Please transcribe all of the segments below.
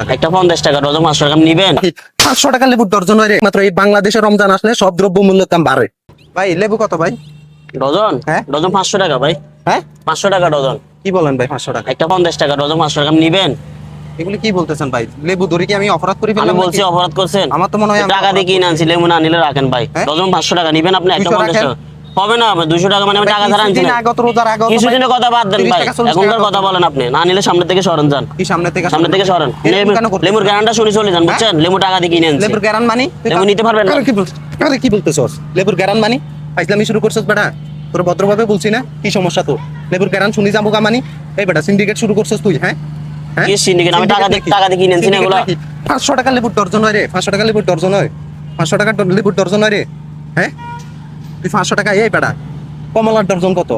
একটা 50 টাকা ডজন 500 টাকা নিবেন? 500 টাকা লেবুর ডর্জন হয় রে। মাত্র এই বাংলাদেশে রমজান আসলে সব দ্রব্য মূল্যের দাম বাড়ে। ভাই লেবু কত ভাই? ডজন? হ্যাঁ ডজন 500 টাকা ভাই। হ্যাঁ 500 টাকা ডজন। কি বলেন ভাই 500 টাকা? একটা 50 টাকা ডজন 500 টাকা নিবেন? এগুলি কি বলতেছেন ভাই? লেবু ধরে কি আমি অপরাধ করি আমি ফেললাম বলছি নাকি? অপরাধ করছেন? আমার তো মনে হয় আমি টাকা দিয়ে কিনে আনছি, লেবু না নিলে রাখেন ভাই। হ্যাঁ? ডজন 500 টাকা নিবেন আপনি? একটা 200 50 রাখেন। টাকা হবে না। 200 টাকা মানে আমি টাকা ধার আনছি কিছুদিন না। আগত রোজার আগে তো কিছুদিনের ভাই কথা বাদ দেন 30 ভাই, টাকা 40 এখনকার টাকা কথা বলেন আপনি। না নিলে সামনে থেকে সরেন যান। কি সামনে থেকে সরেন। এরকম কেন করতেছেন? লেবুর গ্যারান্টি শুনে চলে যান, বুঝছেন? লেবু টাকা দিয়ে কিনে আনছি। লেবুর গ্যারান মানি? লেবু নিতে পারবেন না? আরে কি বলতেছস? লেবুর গ্যারান মানি? ফাইজলামি শুরু করছস বেটা? তোর ভদ্রভাবে বলছি না? কি সমস্যা তোর? লেবুর গ্যারান শুনি যাবো গা মানি? এই বেটা সিন্ডিকেট শুরু করছস তুই, হ্যাঁ? হ্যাঁ? কি syndicate? আমি টাকা দিয়ে কিনে আনছি না এগুলা। 500 টাকা লেবুর ডর্জন হয় রে। 500 টাকা লেবুর ডর্জন হয়। 500 টাকা লেবুর ডর্জন হয় রে। হ্যাঁ? তুই 500 টাকা এই বেটা। কমলার ডর্জন কত?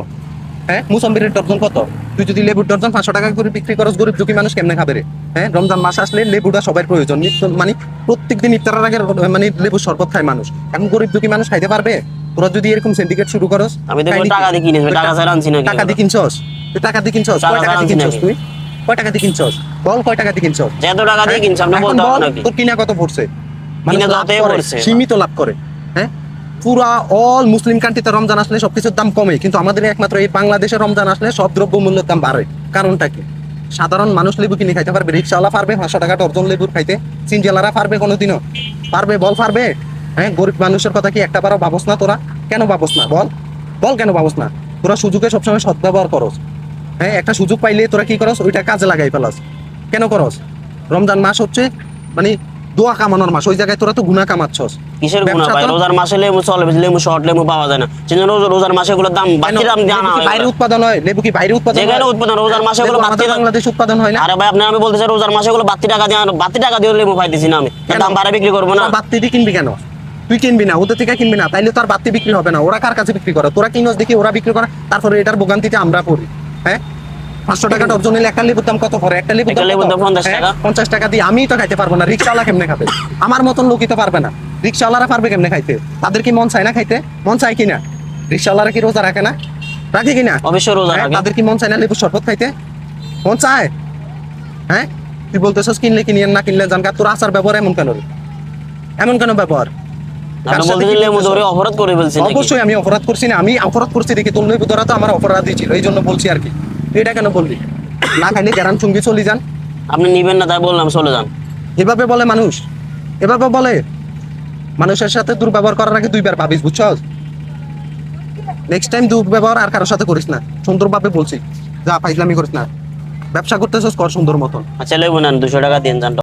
হ্যাঁ? মুসাম্বিরের ডর্জন কত? তুই যদি লেবুর ডর্জন 500 টাকা করে বিক্রি করস, গরিব দুঃখী মানুষ কেমনে খাবে রে? হ্যাঁ? রমজান মাস আসলে লেবুটা সবার প্রয়োজন। মানে প্রত্যেকদিন ইফতারের আগে মানে লেবু শরবত খায় মানুষ। এখন গরিব দুঃখী মানুষ খাইতে পারবে? তোরা যদি এরকম সিন্ডিকেট শুরু করস, আমি তো টাকা দিয়ে কিনেছি, টাকা ছাড়া আনছি না। টাকা দিয়ে কিনছস? তুই টাকা দিয়ে কিনছস? টাকা কয় টাকা দিয়ে আনছি কিনছস নাকি? তুই? কয় টাকা দিয়ে কিনছস? বল কয় টাকা দিয়ে কিনছস? যত টাকা দিয়ে কিনছি আপনি এখন বলতে বল, হবে নাকি? তোর কিনা কত পড়ছে? মানুষ কিনা লাভ কতই করে, পড়ছে? সীমিত লাভ করে। হ্যাঁ, পুরা অল মুসলিম কান্ট্রিতে রমজান আসলে সবকিছুর দাম কমে, কিন্তু আমাদের একমাত্র এই বাংলাদেশে রমজান আসলে সব দ্রব্য মূল্যের দাম বাড়ে। কারণটা কি? সাধারণ মানুষ লেবু কিনে খাইতে পারবে? রিক্সাওয়ালা পারবে 500 টাকা ডর্জন লেবুর খাইতে? সিনজেলারা পারবে কোনোদিনও? পারবে? বল পারবে? হ্যাঁ, গরিব মানুষের কথা কি একটা বারও ভাবস না তোরা? কেন ভাবস না? বল বল কেন ভাবস না? তোরা সুযোগে সবসময় সদ্ব্যবহার করস। হ্যাঁ, একটা সুযোগ পাইলে তোরা কি করস? ওইটা কাজে লাগাই ফেলাস। কেন করস? রমজান মাস হচ্ছে মানে দোয়া কামানোর মাস, ওই জায়গায় তোরা তো গুনাহ কামাচ্ছস। কিসের গুনাহ ব্যবসা ভাই? তো- রোজার মাসে লেবু চলে, লেবু শর্ট লেবু পাওয়া যায় না। সেজন্য রোজার মাসে এগুলোর দাম বাড়তি দাম দিয়ে আনা লেবু কি হয়। বাইরে উৎপাদন হয়? লেবু কি বাইরে উৎপাদন হয়? যেখানে উৎপাদন, রোজার মাসে এগুলো লেবু বাড়তি আমাদের দাম। বাংলাদেশ উৎপাদন হয় না? আরে ভাই আপনি আমি বলতেছি রোজার মাসে এগুলো বাড়তি টাকা দিয়ে লেবু পাইতেছি না আমি। কেন? দাম বাড়া বিক্রি করবো না? তোরা বাত্তি দিয়ে কিনবি কেন? তুই কিনবি না, ওদের থেকে কিনবি না, তাইলে তো আর বাত্তি বিক্রি হবে না। ওরা কার কাছে বিক্রি করে? তোরা কিনস দেখি ওরা বিক্রি করে, তারপরে এটার ভোগান্তিতে আমরা পড়ি। হ্যাঁ, 500 টাকা ডর্জন নিলে একটা লেবুর দাম কত পড়ে? একটা লেবুর একটা দাম লেবুর কত? দাম 50 হ্যাঁ, টাকা। 50 টাকা দিয়ে আমি তো খাইতে পারবো না, রিক্সাওয়ালা কেমনে খাবে? আমার মতন লোকই তো পারবে না। রিক্সাওয়ালারা পারবে কেমনে খাইতে? তাদের কি মন চায় না খাইতে? মন চায় কিনা? রিক্সাওয়ালারা কি রোজা রাখে না? রাখে কিনা? অবশ্যই রোজা হ্যাঁ, রাখে। তাদের কি মন চায় না লেবুর শরবত খাইতে? মন চায়? হ্যাঁ, তুই বলতেছস কিনলে কিনিয়েন, না কিনলে জানকা। তোর আচার ব্যবহার এমন কেন রে? এমন কেন ব্যবহার? আপনি কার সাথে বলতেছেন কি লেবু বলতেছো? ধরে অপরাধ করে ফেলছি নাকি? অবশ্যই আমি অপরাধ করছি না। আমি অপরাধ করছি দেখি তোর লেবু ধরা তো আমার অপরাধই ছিল, এই জন্য বলছি আর কি। তুই এটা কেন বললি? না খাইলে গ্যারান চুঙ্গি চলি যান। আপনি নিবেন না তাই বললাম, চলে যান। এভাবে বলে মানুষ? এভাবে বলে? মানুষের সাথে দুর্ব্যবহার করার আগে দুইবার ভাবিস, বুঝছস? নেক্সট টাইম দুর্ব্যবহার আর কারোর সাথে করিস না। সুন্দরভাবে বলছি, যা ফাইজলামি করিস না। ব্যবসা করতেছস কর সুন্দর মতন। আচ্ছা লেবু নেন, 200 টাকা দিন যান।